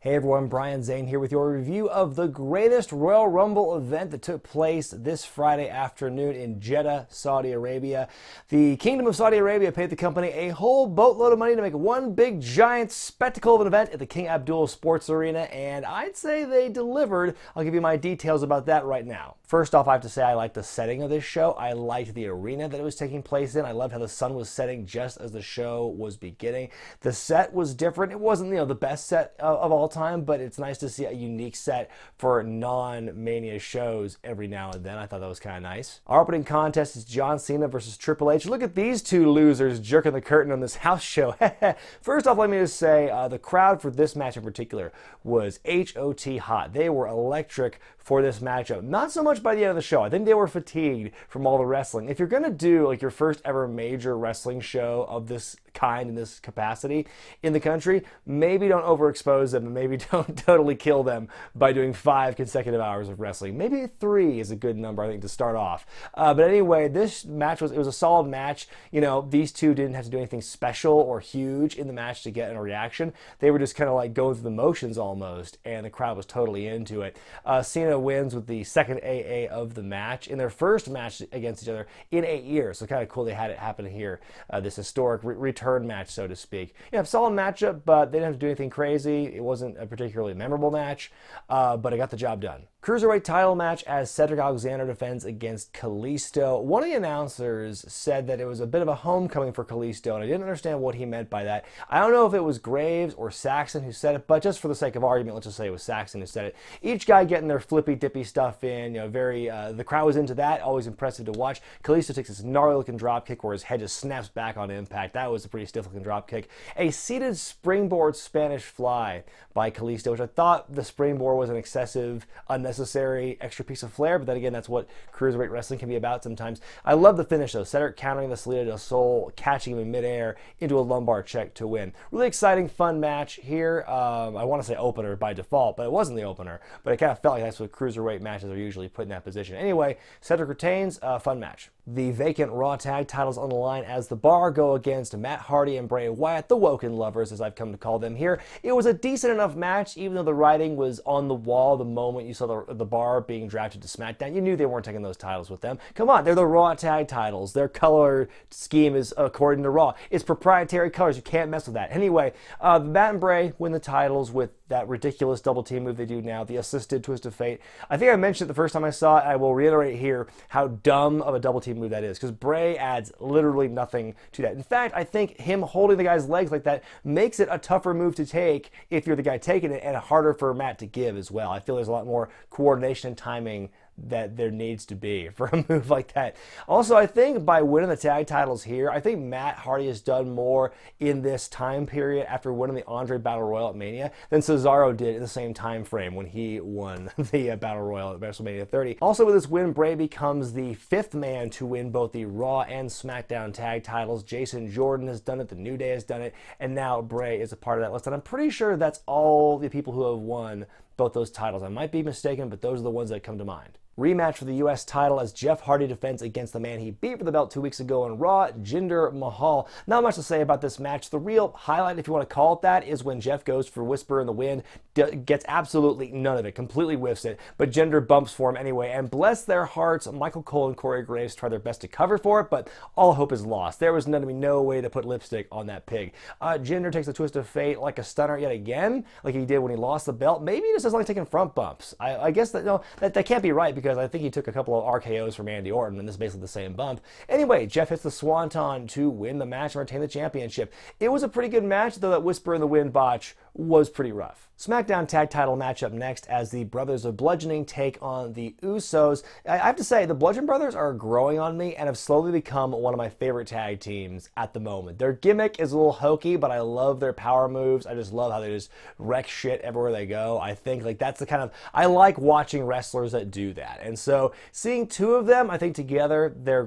Hey everyone, Brian Zane here with your review of the greatest Royal Rumble event that took place this Friday afternoon in Jeddah, Saudi Arabia. The Kingdom of Saudi Arabia paid the company a whole boatload of money to make one big giant spectacle of an event at the King Abdul Sports Arena, and I'd say they delivered. I'll give you my details about that right now. First off, I have to say I liked the setting of this show. I liked the arena that it was taking place in. I loved how the sun was setting just as the show was beginning. The set was different. It wasn't, the best set of all time, but it's nice to see a unique set for non-Mania shows every now and then. I thought that was kind of nice. Our opening contest is John Cena versus Triple H. Look at these two losers jerking the curtain on this house show. First off, let me just say the crowd for this match in particular was HOT hot. They were electric for this matchup. Not so much by the end of the show. I think they were fatigued from all the wrestling. If you're going to do like your first ever major wrestling show of this kind in this capacity in the country, maybe don't overexpose them and maybe don't totally kill them by doing 5 consecutive hours of wrestling. Maybe 3 is a good number, I think, to start off. But anyway, this match was a solid match. These two didn't have to do anything special or huge in the match to get a reaction. They were just kind of like going through the motions almost, and the crowd was totally into it. Cena wins with the second AA of the match in their first match against each other in 8 years. So kind of cool they had it happen here, this historic return match, so to speak. Solid matchup, but they didn't have to do anything crazy. It wasn't a particularly memorable match, but it got the job done. Cruiserweight title match as Cedric defends against Kalisto. One of the announcers said that it was a bit of a homecoming for Kalisto, and I didn't understand what he meant by that. I don't know if it was Graves or Saxon who said it, but just for the sake of argument, let's just say it was Saxon who said it. Each guy getting their flippy-dippy stuff in, the crowd was into that, always impressive to watch. Kalisto takes this gnarly-looking drop kick where his head just snaps back on impact. That was a pretty stiff-looking drop kick. A seated springboard Spanish fly by Kalisto, which I thought the springboard was an excessive, unnecessary extra piece of flair, but then again, that's what Cruiserweight wrestling can be about sometimes. I love the finish though. Cedric countering the Salida del Sol, catching him in midair into a lumbar check to win. Really exciting, fun match here. I want to say opener by default, but it wasn't the opener, but it kind of felt like that's what Cruiserweight matches are usually put in that position. Anyway, Cedric retains, fun match. The vacant Raw tag titles on the line as the Bar go against Matt Hardy and Bray Wyatt, the Woken Lovers, as I've come to call them here. It was a decent enough match, even though the writing was on the wall the moment you saw the Bar being drafted to Smackdown. You knew they weren't taking those titles with them. Come on, they're the Raw tag titles. Their color scheme is according to Raw. It's proprietary colors. You can't mess with that. Anyway, Matt and Bray win the titles with that ridiculous double team move they do now, the assisted twist of fate. I think I mentioned it the first time I saw it. I will reiterate here how dumb of a double team move that is, because Bray adds literally nothing to that. In fact, I think him holding the guy's legs like that makes it a tougher move to take if you're the guy taking it, and harder for Matt to give as well. I feel there's a lot more coordination and timing that there needs to be for a move like that. Also, I think by winning the tag titles here, I think Matt Hardy has done more in this time period after winning the Andre Battle Royal at Mania than Cesaro did in the same time frame when he won the Battle Royal at WrestleMania 30. Also, with this win, Bray becomes the 5th man to win both the Raw and SmackDown tag titles. Jason Jordan has done it, the New Day has done it, and now Bray is a part of that list. And I'm pretty sure that's all the people who have won both those titles. I might be mistaken, but those are the ones that come to mind. Rematch for the U.S. title as Jeff Hardy defends against the man he beat for the belt 2 weeks ago on Raw, Jinder Mahal. Not much to say about this match. The real highlight, if you want to call it that, is when Jeff goes for Whisper in the Wind, gets absolutely none of it, completely whiffs it, but Jinder bumps for him anyway, and bless their hearts, Michael Cole and Corey Graves try their best to cover for it, but all hope is lost. There was no way to put lipstick on that pig. Jinder takes a twist of fate like a stunner yet again, like he did when he lost the belt. Maybe he just doesn't like taking front bumps. I guess that can't be right, because I think he took a couple of RKOs from Randy Orton, and this is basically the same bump. Anyway, Jeff hits the Swanton to win the match and retain the championship. It was a pretty good match, though that Whisper in the Wind botch was pretty rough. SmackDown tag title matchup next as the Brothers of Bludgeoning take on the Usos. I have to say, the Bludgeon Brothers are growing on me and have slowly become one of my favorite tag teams at the moment. Their gimmick is a little hokey, but I love their power moves. I just love how they just wreck shit everywhere they go. I think that's the kind of, I like watching wrestlers that do that. that. And so seeing two of them, I think together, they are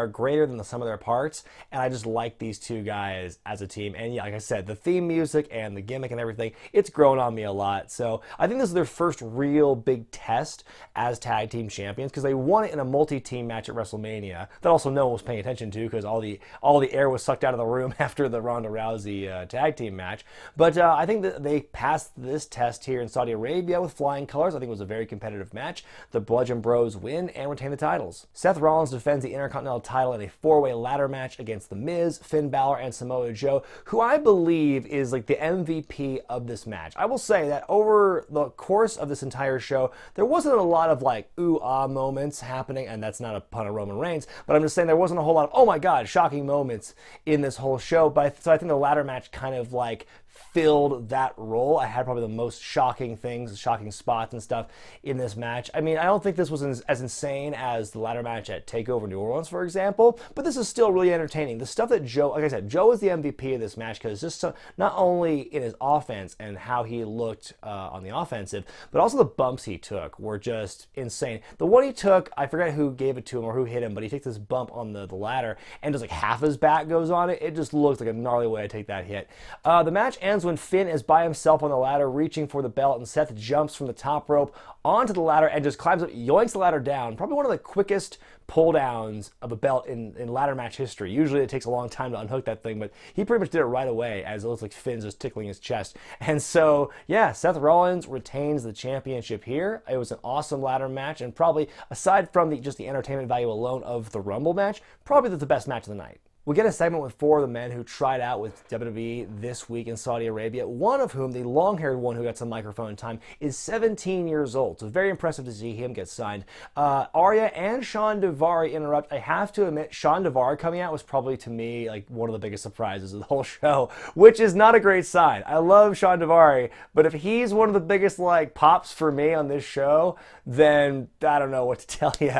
greater than the sum of their parts. And I just like these two guys as a team. And yeah, like I said, the theme music and the gimmick and everything, it's grown on me a lot. So I think this is their first real big test as tag team champions, because they won it in a multi-team match at WrestleMania that also no one was paying attention to because all the air was sucked out of the room after the Ronda Rousey tag team match. But I think that they passed this test here in Saudi Arabia with flying colors. I think it was a very competitive match. The Bludgeon Bros win and retain the titles. Seth Rollins defends the Intercontinental title in a four-way ladder match against The Miz, Finn Balor, and Samoa Joe, who I believe is like the MVP of this match. I will say that over the course of this entire show, there wasn't a lot of like ooh-ah moments happening, and that's not a pun of Roman Reigns, but I'm just saying there wasn't a whole lot of, oh my god, shocking moments in this whole show. So I think the ladder match kind of like filled that role. I had probably the most shocking things, shocking spots and stuff in this match. I mean, I don't think this was as insane as the ladder match at TakeOver New Orleans, for example, but this is still really entertaining. The stuff that Joe, like I said, Joe is the MVP of this match because just not only in his offense and how he looked on the offensive, but also the bumps he took were just insane. The one he took, I forget who gave it to him or who hit him, but he takes this bump on the ladder and just like half his back goes on it. It just looks like a gnarly way to take that hit. The match ends when Finn is by himself on the ladder reaching for the belt, and Seth jumps from the top rope onto the ladder and just climbs up, yoinks the ladder down. Probably one of the quickest pull downs of a belt in ladder match history. Usually it takes a long time to unhook that thing, but he pretty much did it right away as it looks like Finn's just tickling his chest. And so, yeah, Seth Rollins retains the championship here. It was an awesome ladder match, and probably, aside from just the entertainment value alone of the Rumble match, probably the best match of the night. We get a segment with four of the men who tried out with WWE this week in Saudi Arabia, one of whom, the long-haired one who got some microphone time, is 17 years old. So very impressive to see him get signed. Arya and Sean Daivari interrupt. I have to admit, Sean Daivari coming out was probably, to me, like one of the biggest surprises of the whole show, which is not a great sign. I love Sean Daivari, but if he's one of the biggest like pops for me on this show, then I don't know what to tell you.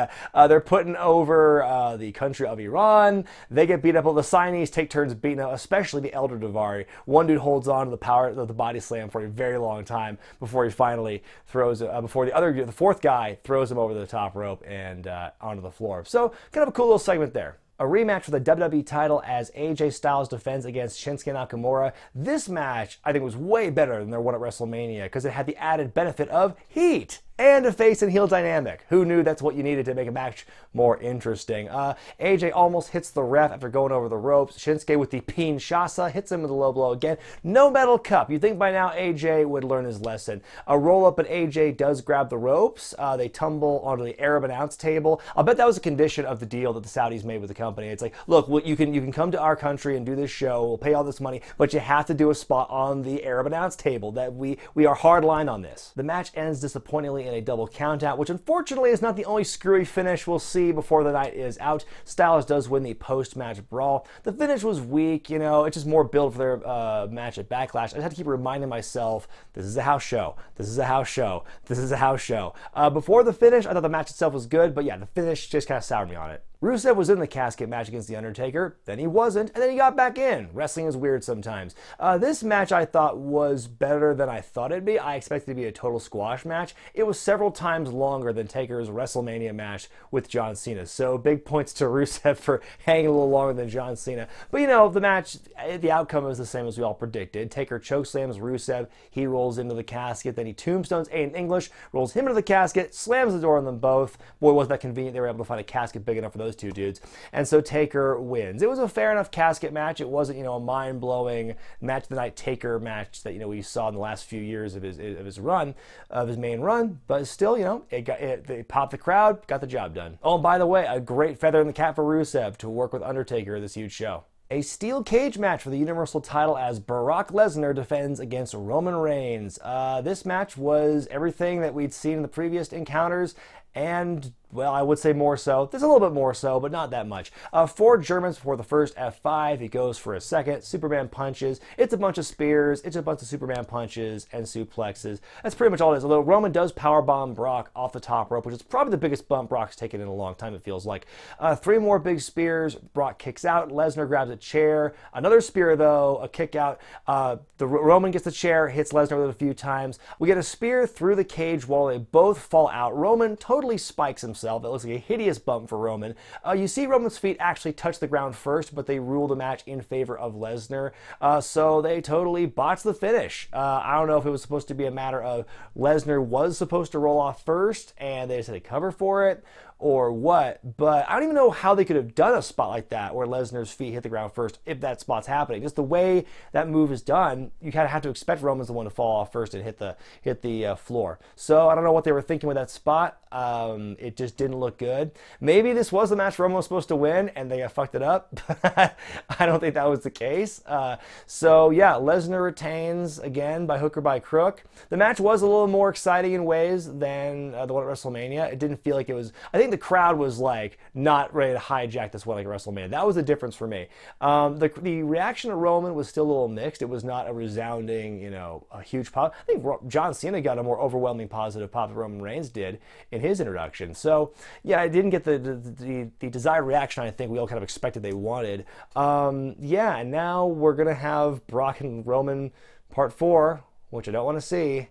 They're putting over the country of Iran. They get beat up. The signees take turns beating up, especially the elder Daivari. One dude holds on to the power of the body slam for a very long time before he finally throws before the fourth guy throws him over the top rope and onto the floor. So kind of a cool little segment there. A rematch for the WWE title as AJ Styles defends against Shinsuke Nakamura. This match, I think, was way better than their one at WrestleMania because it had the added benefit of heat and a face and heel dynamic. Who knew that's what you needed to make a match more interesting? AJ almost hits the ref after going over the ropes. Shinsuke with the Kinshasa hits him with a low blow again. No metal cup. You'd think by now AJ would learn his lesson. A roll up, but AJ does grab the ropes. They tumble onto the Arab announce table. I'll bet that was a condition of the deal that the Saudis made with the company. It's like, look, well, you can come to our country and do this show. We'll pay all this money, but you have to do a spot on the Arab announce table. That we are hard line on this. The match ends disappointingly in a double countout, which unfortunately is not the only screwy finish we'll see before the night is out. Styles does win the post-match brawl. The finish was weak, you know, it's just more build for their match at Backlash. I just had to keep reminding myself, this is a house show, this is a house show, this is a house show. Before the finish, I thought the match itself was good, but yeah, the finish just kind of soured me on it. Rusev was in the casket match against The Undertaker, then he wasn't, and then he got back in. Wrestling is weird sometimes. This match I thought was better than I thought it'd be. I expected it to be a total squash match. It was several times longer than Taker's WrestleMania match with John Cena, so big points to Rusev for hanging a little longer than John Cena. But you know, the match, the outcome was the same as we all predicted. Taker chokeslams Rusev, he rolls into the casket, then he tombstones Aiden English, rolls him into the casket, slams the door on them both. Boy, wasn't that convenient. They were able to find a casket big enough for those two dudes. And so Taker wins. It was a fair enough casket match. It wasn't, you know, a mind-blowing match of the night Taker match that, you know, we saw in the last few years of his main run, but still, you know, it popped the crowd, got the job done. Oh, and by the way, a great feather in the cap for Rusev to work with Undertaker this huge show. A steel cage match for the Universal title as Brock Lesnar defends against Roman Reigns. This match was everything that we'd seen in the previous encounters, and, well, I would say more so. There's a little bit more so, but not that much. 4 Germans before the first F5. He goes for a second. Superman punches. It's a bunch of spears. It's a bunch of Superman punches and suplexes. That's pretty much all it is. Although Roman does powerbomb Brock off the top rope, which is probably the biggest bump Brock's taken in a long time, it feels like. 3 more big spears. Brock kicks out. Lesnar grabs a chair. Another spear, though. A kick out. The Roman gets the chair, hits Lesnar with it a few times. We get a spear through the cage while they both fall out. Roman totally totally spikes himself. It looks like a hideous bump for Roman. You see Roman's feet actually touch the ground first, but they rule the match in favor of Lesnar. So they totally botched the finish. I don't know if it was supposed to be a matter of Lesnar was supposed to roll off first and they just had to cover for it, or what, but I don't even know how they could have done a spot like that where Lesnar's feet hit the ground first if that spot's happening. Just the way that move is done, you kind of have to expect Roman's the one to fall off first and hit the floor. So I don't know what they were thinking with that spot. It just didn't look good. Maybe this was the match Roman was supposed to win and they fucked it up. I don't think that was the case. So yeah, Lesnar retains again by hook or by crook. The match was a little more exciting in ways than the one at WrestleMania. It didn't feel like it was, I think the crowd was like not ready to hijack this one like WrestleMania. That was the difference for me. The reaction to Roman was still a little mixed. It was not a resounding, a huge pop. I think John Cena got a more overwhelming positive pop than Roman Reigns did in his introduction. So yeah, I didn't get the desired reaction I think we all kind of expected they wanted. Yeah, and now we're gonna have Brock and Roman Part 4, which I don't want to see.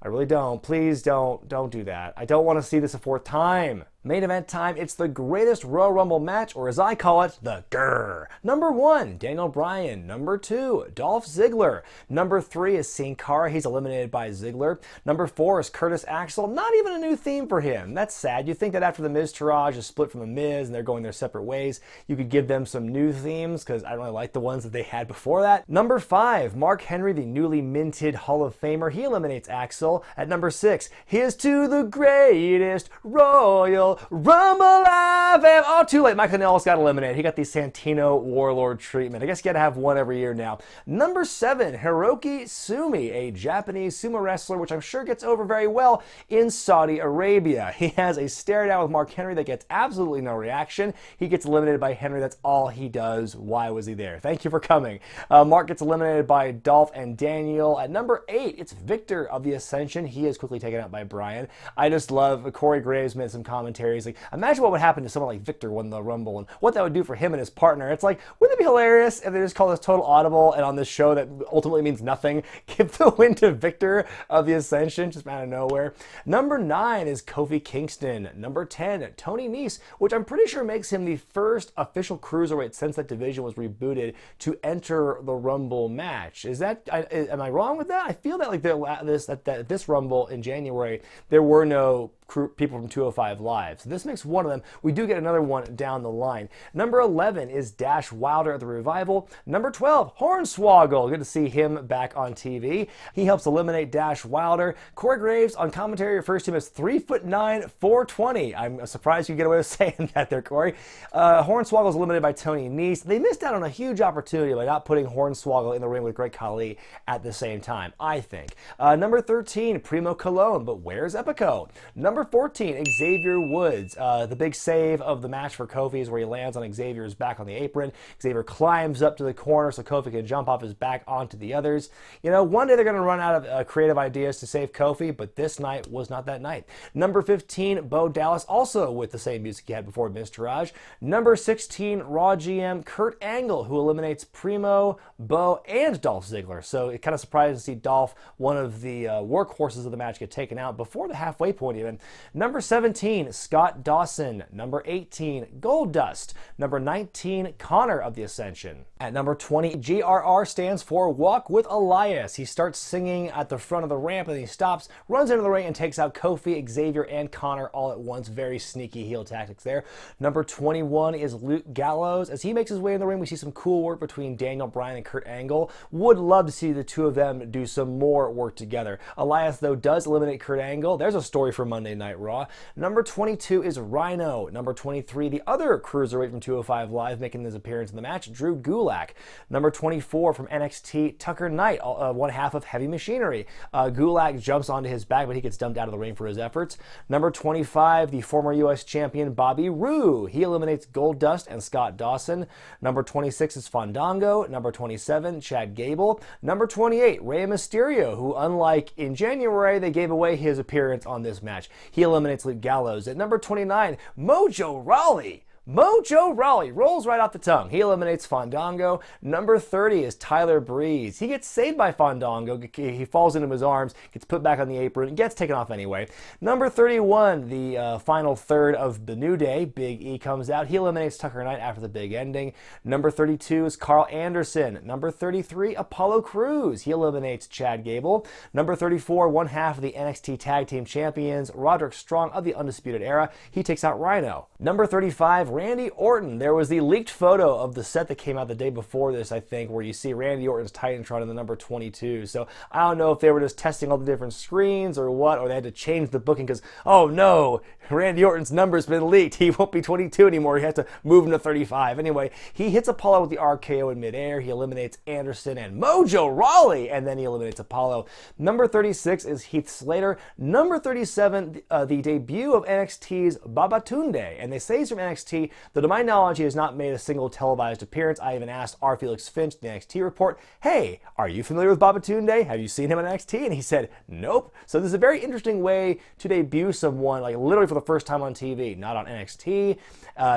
I really don't. Please don't do that. I don't want to see this a fourth time. Main event time, it's the greatest Royal Rumble match, or as I call it, the grrr. Number 1, Daniel Bryan. Number 2, Dolph Ziggler. Number 3 is Sin Cara. He's eliminated by Ziggler. Number 4 is Curtis Axel. Not even a new theme for him. That's sad. You'd think that after the Miz Taraj is split from the Miz and they're going their separate ways, you could give them some new themes, because I don't really like the ones that they had before that. Number 5, Mark Henry, the newly minted Hall of Famer. He eliminates Axel. At number 6, here's to the greatest Royal Rumble Live. Oh, too late. Michael Kanellis got eliminated. He got the Santino Warlord treatment. I guess you got to have one every year now. Number 7, Hiroki Sumi, a Japanese sumo wrestler, which I'm sure gets over very well in Saudi Arabia. He has a stare down with Mark Henry that gets absolutely no reaction. He gets eliminated by Henry. That's all he does. Why was he there? Thank you for coming. Mark gets eliminated by Dolph and Daniel. At number 8, it's Victor of the Ascension. He is quickly taken out by Bryan. I just love Corey Graves made some commentaries. Like, imagine what would happen to someone like Victor won the Rumble and what that would do for him and his partner. It's like, wouldn't it be hilarious if they just call this total audible and on this show that ultimately means nothing, give the win to Victor of the Ascension just out of nowhere. Number 9 is Kofi Kingston. Number 10, Tony Nese, which I'm pretty sure makes him the first official cruiserweight since that division was rebooted to enter the Rumble match. Is that, am I wrong with that? I feel that like this Rumble in January, there were no people from 205 Live. So this makes one of them. We do get another one down the line. Number 11 is Dash Wilder at the Revival. Number 12, Hornswoggle. Good to see him back on TV. He helps eliminate Dash Wilder. Corey Graves on commentary refers to him as 3'9", 420. I'm surprised you get away with saying that there, Corey. Hornswoggle is eliminated by Tony Nese. They missed out on a huge opportunity by not putting Hornswoggle in the ring with Great Khali at the same time, I think. Number 13, Primo Colon, but where's Epico? Number 14, Xavier Woods. The big save of the match for Kofi is where he lands on Xavier's back on the apron. Xavier climbs up to the corner so Kofi can jump off his back onto the others. One day they're going to run out of creative ideas to save Kofi, but this night was not that night. Number 15, Bo Dallas, also with the same music he had before Miz Taraj. Number 16, Raw GM Kurt Angle, who eliminates Primo, Bo, and Dolph Ziggler. So it kind of surprised to see Dolph, one of the workhorses of the match, get taken out before the halfway point even. Number 17, Scott Dawson. Number 18, Goldust. Number 19, Connor of the Ascension. At number 20, GRR stands for Walk with Elias. He starts singing at the front of the ramp and he stops, runs into the ring and takes out Kofi, Xavier, and Connor all at once. Very sneaky heel tactics there. Number 21 is Luke Gallows. As he makes his way in the ring, we see some cool work between Daniel Bryan and Kurt Angle. Would love to see the two of them do some more work together. Elias, though, does eliminate Kurt Angle. There's a story for Monday Night Raw. Number 22 is Rhino. Number 23, the other cruiserweight from 205 Live making his appearance in the match, Drew Gulak. Number 24 from NXT, Tucker Knight, one half of Heavy Machinery. Gulak jumps onto his back, but he gets dumped out of the ring for his efforts. Number 25, the former U.S. champion Bobby Roode. He eliminates Goldust and Scott Dawson. Number 26 is Fandango. Number 27, Chad Gable. Number 28, Rey Mysterio, who, unlike in January, they gave away his appearance on this match. He eliminates Luke Gallows. At number 29, Mojo Rawley. Mojo Rawley rolls right off the tongue. He eliminates Fandango. Number 30 is Tyler Breeze. He gets saved by Fandango. He falls into his arms, gets put back on the apron, and gets taken off anyway. Number 31, the final third of the New Day, Big E comes out. He eliminates Tucker Knight after the big ending. Number 32 is Carl Anderson. Number 33, Apollo Crews. He eliminates Chad Gable. Number 34, one half of the NXT Tag Team Champions, Roderick Strong of the Undisputed Era. He takes out Rhino. Number 35, Randy Orton. There was the leaked photo of the set that came out the day before this, I think, where you see Randy Orton's Titantron in the number 22. So I don't know if they were just testing all the different screens or what, or they had to change the booking because, oh no, Randy Orton's number's been leaked. He won't be 22 anymore. He has to move him to 35. Anyway, he hits Apollo with the RKO in midair. He eliminates Anderson and Mojo Rawley, and then he eliminates Apollo. Number 36 is Heath Slater. Number 37, the debut of NXT's Babatunde. And they say he's from NXT, though to my knowledge, he has not made a single televised appearance. I even asked R. Felix Finch, the NXT report, hey, are you familiar with Babatunde? Have you seen him on NXT? And he said, nope. So this is a very interesting way to debut someone, like literally for the first time on TV, not on NXT,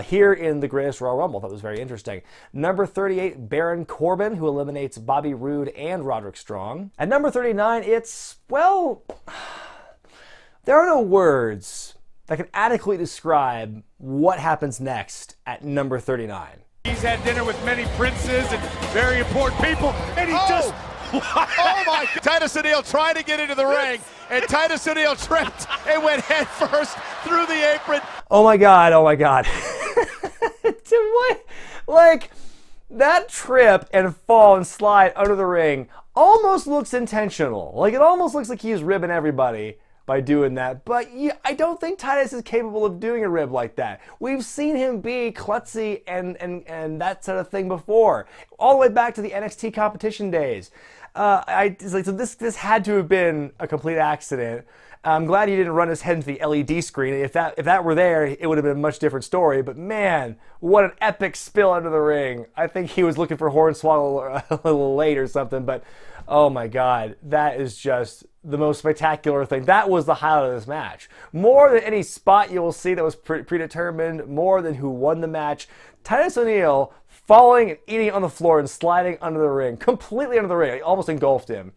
here in the Greatest Royal Rumble. That was very interesting. Number 38, Baron Corbin, who eliminates Bobby Roode and Roderick Strong. At number 39, it's, well, there are no words that can adequately describe what happens next at number 39. He's had dinner with many princes and very important people, and he just... Oh my God. Titus O'Neil trying to get into the ring, and Titus O'Neil tripped and went head first through the apron. Oh my God, oh my God. What? Like, that trip and fall and slide under the ring almost looks intentional. Like, it almost looks like he's ribbing everybody by doing that. But yeah, I don't think Titus is capable of doing a rib like that. We've seen him be klutzy and that sort of thing before, all the way back to the NXT competition days. So this had to have been a complete accident. I'm glad he didn't run his head into the LED screen. If that were there, it would have been a much different story. But man, what an epic spill under the ring. I think he was looking for Hornswoggle a little late or something. But oh my God, that is just the most spectacular thing. That was the highlight of this match. More than any spot you will see that was predetermined, more than who won the match, Titus O'Neil falling and eating on the floor and sliding under the ring, completely under the ring. It almost engulfed him.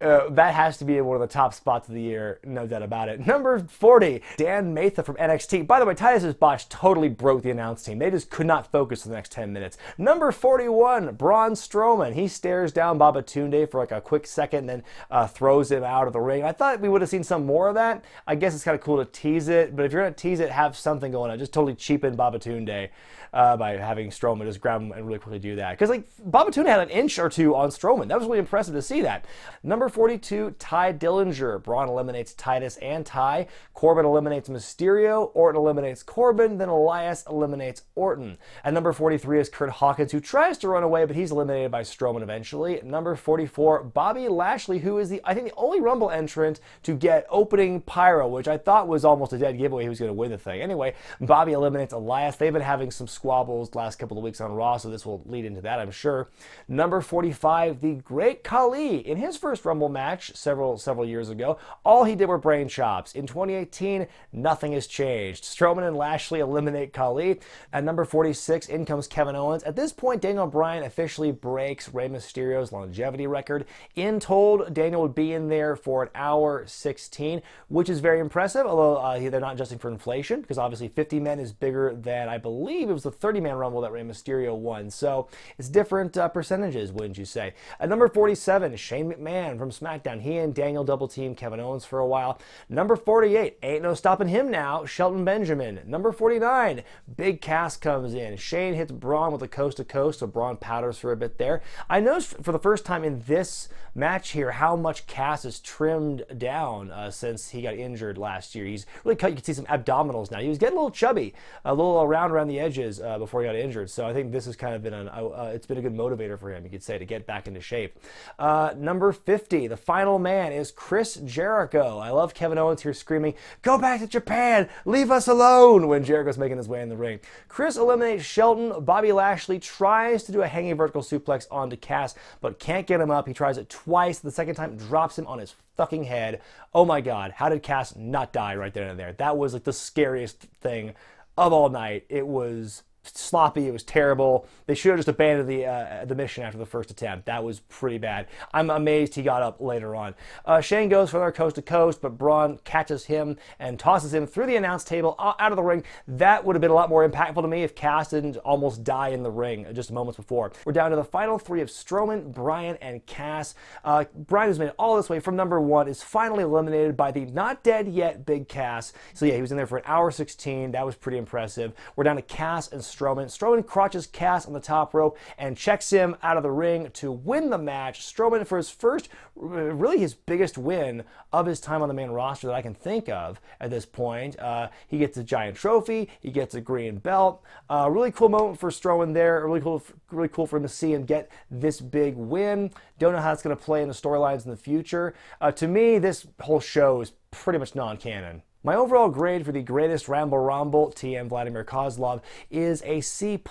That has to be one of the top spots of the year, no doubt about it. Number 40, Dan Matha from NXT. By the way, Titus's botch totally broke the announce team. They just could not focus for the next 10 minutes. Number 41, Braun Strowman. He stares down Babatunde for like a quick second, then throws him out of the ring. I thought we would have seen some more of that. I guess it's kind of cool to tease it, but if you're going to tease it, have something going on. Just totally cheapen Babatunde by having Strowman just grab him and really quickly do that. Because like Babatunde had an inch or two on Strowman. That was really impressive to see that. Number 42, Ty Dillinger. Braun eliminates Titus and Ty. Corbin eliminates Mysterio. Orton eliminates Corbin. Then Elias eliminates Orton. At number 43 is Kurt Hawkins, who tries to run away, but he's eliminated by Strowman eventually. At number 44, Bobby Lashley, who is I think the only Rumble entrant to get opening pyro, which I thought was almost a dead giveaway. He was going to win the thing. Anyway, Bobby eliminates Elias. They've been having some squabbles the last couple of weeks on Raw, so this will lead into that, I'm sure. Number 45, the Great Khali. In his first Rumble match several years ago, all he did were brain chops. In 2018, nothing has changed. Strowman and Lashley eliminate Khali. At number 46, in comes Kevin Owens. At this point, Daniel Bryan officially breaks Rey Mysterio's longevity record. In told, Daniel would be in there for 1 hour 16, which is very impressive, although they're not adjusting for inflation, because obviously 50 men is bigger than, I believe it was the 30-man Rumble that Rey Mysterio won. So it's different percentages, wouldn't you say? At number 47, Shane McMahon from SmackDown. He and Daniel double-team Kevin Owens for a while. Number 48, ain't no stopping him now, Shelton Benjamin. Number 49, Big Cass comes in. Shane hits Braun with a coast-to-coast, so Braun powders for a bit there. I noticed for the first time in this match here how much Cass is trimmed down since he got injured last year. He's really cut. You can see some abdominals now. He was getting a little chubby, a little around the edges before he got injured. So I think this has kind of been it's been a good motivator for him, you could say, to get back into shape. Number 50, the final man is Chris Jericho. I love Kevin Owens here screaming, "Go back to Japan, leave us alone," when Jericho's making his way in the ring. Chris eliminates Shelton. Bobby Lashley tries to do a hanging vertical suplex onto Cass, but can't get him up. He tries it twice. The second time drops him on his fucking head. Oh my God, how did Cass not die right then and there? That was like the scariest thing of all night. It was sloppy. It was terrible. They should have just abandoned the mission after the first attempt. That was pretty bad. I'm amazed he got up later on. Shane goes for another coast to coast, but Braun catches him and tosses him through the announce table out of the ring. That would have been a lot more impactful to me if Cass didn't almost die in the ring just moments before. We're down to the final three of Strowman, Bryan, and Cass. Bryan, who's made it all this way from number 1, is finally eliminated by the not dead yet Big Cass. So yeah, he was in there for an hour 16. That was pretty impressive. We're down to Cass and Strowman. Strowman crotches Cass on the top rope and checks him out of the ring to win the match. Strowman, for his first, really his biggest win of his time on the main roster that I can think of at this point. He gets a giant trophy. He gets a green belt. Really cool moment for Strowman there. Really cool for him to see him get this big win. Don't know how it's going to play in the storylines in the future. To me, this whole show is pretty much non-canon. My overall grade for the Greatest Ramble Rumble, TM Vladimir Kozlov, is a C+.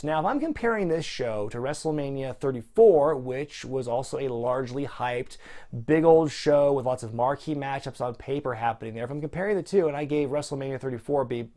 Now, if I'm comparing this show to WrestleMania 34, which was also a largely hyped, big old show with lots of marquee matchups on paper happening there, if I'm comparing the two and I gave WrestleMania 34 B-,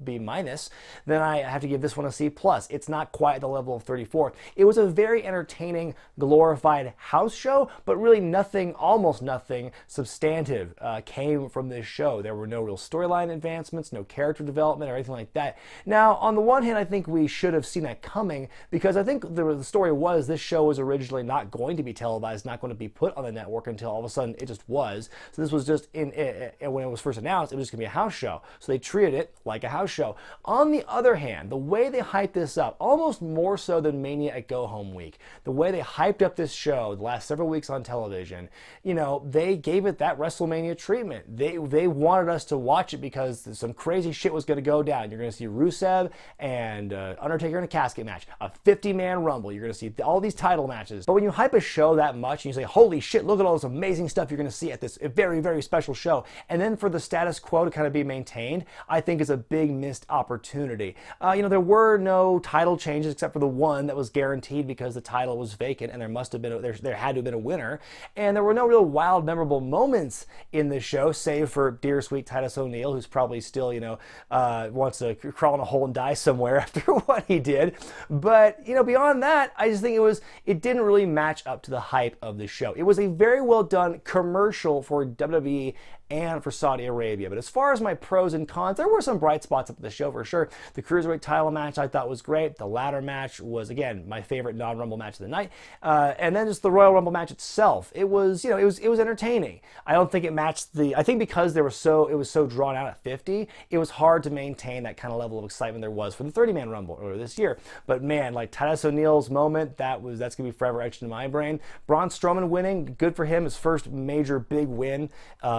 then I have to give this one a C+. It's not quite at the level of 34. It was a very entertaining, glorified house show, but really nothing, almost nothing substantive came from this show. There were no real storyline advancements, no character development or anything like that. Now, on the one hand, I think we should have seen that coming because I think the story was this show was originally not going to be televised, not going to be put on the network until all of a sudden it just was. So this was just, when it was first announced, it was just going to be a house show. So they treated it like a house show. On the other hand, the way they hyped this up, almost more so than Mania at Go Home Week, the way they hyped up this show the last several weeks on television, you know, they gave it that WrestleMania treatment. They wanted us to watch it because some crazy shit was going to go down. You're going to see Rusev and Undertaker in a casket match, a 50-man rumble. You're going to see all these title matches. But when you hype a show that much and you say, holy shit, look at all this amazing stuff you're going to see at this very, very special show, and then for the status quo to kind of be maintained, I think is a big missed opportunity. You know, there were no title changes except for the one that was guaranteed because the title was vacant and there must have been there had to have been a winner. And there were no real wild, memorable moments in this show, save for dear sweet Titus O'Neil, who's probably still, you know, wants to crawl in a hole and die somewhere after what he did. But, you know, beyond that, I just think it didn't really match up to the hype of the show. It was a very well done commercial for WWE and for Saudi Arabia. But as far as my pros and cons, there were some bright spots up at the show for sure. The Cruiserweight title match I thought was great. The ladder match was, again, my favorite non-Rumble match of the night. And then just the Royal Rumble match itself. It was, you know, it was entertaining. I don't think it matched I think because it was so drawn out at 50, it was hard to maintain that kind of level of excitement there was for the 30-man Rumble earlier this year. But man, like Titus O'Neil's moment, that's going to be forever etched in my brain. Braun Strowman winning, good for him, his first major big win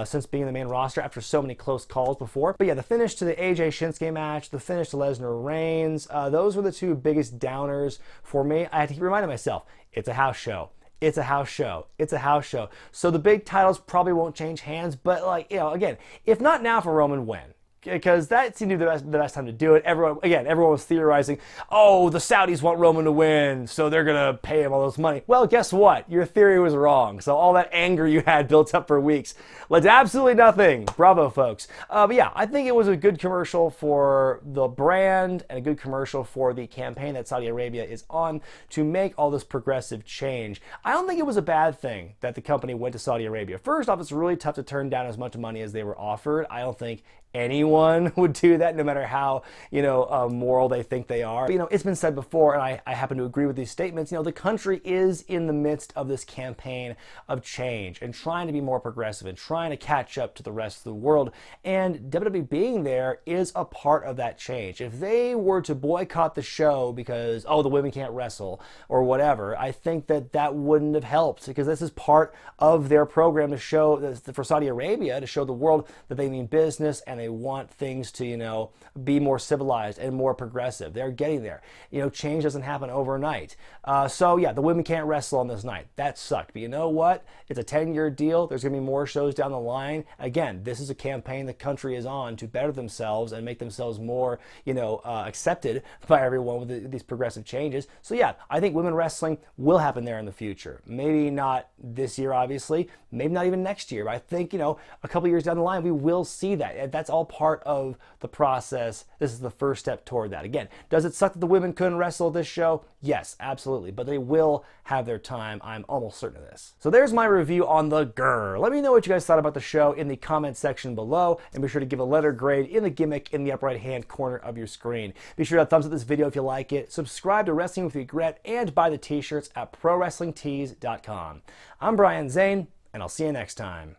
since being in the main roster after so many close calls before. But yeah, the finish to the AJ Shinsuke match, the finish to Lesnar Reigns, those were the two biggest downers for me. I had to keep reminding myself, it's a house show. It's a house show. It's a house show. So the big titles probably won't change hands, but like, you know, again, if not now for Roman, when? Because that seemed to be the best time to do it. Everyone was theorizing, oh, the Saudis want Roman to win, so they're going to pay him all this money. Well, guess what? Your theory was wrong. So all that anger you had built up for weeks led to absolutely nothing. Bravo, folks. But yeah, I think it was a good commercial for the brand and a good commercial for the campaign that Saudi Arabia is on to make all this progressive change. I don't think it was a bad thing that the company went to Saudi Arabia. First off, it's really tough to turn down as much money as they were offered. I don't think anyone would do that, no matter how, you know, moral they think they are. But, you know, it's been said before, and I happen to agree with these statements, you know, the country is in the midst of this campaign of change and trying to be more progressive and trying to catch up to the rest of the world. And WWE being there is a part of that change. If they were to boycott the show because, oh, the women can't wrestle or whatever, I think that wouldn't have helped, because this is part of their program to show, for Saudi Arabia, to show the world that they mean business and they want things to, you know, be more civilized and more progressive. They're getting there. You know, change doesn't happen overnight. So yeah, the women can't wrestle on this night. That sucked. But you know what? It's a 10-year deal. There's going to be more shows down the line. Again, this is a campaign the country is on to better themselves and make themselves more, you know, accepted by everyone with these progressive changes. So yeah, I think women wrestling will happen there in the future. Maybe not this year, obviously. Maybe not even next year. But I think, you know, a couple years down the line, we will see that. That's all part part of the process. This is the first step toward that. Again, does it suck that the women couldn't wrestle this show? Yes, absolutely. But they will have their time. I'm almost certain of this. So there's my review on the grr. Let me know what you guys thought about the show in the comment section below, and be sure to give a letter grade in the gimmick in the upper right hand corner of your screen. Be sure to thumbs up this video if you like it, subscribe to Wrestling with Regret, and buy the t-shirts at ProWrestlingTees.com. I'm Brian Zane, and I'll see you next time.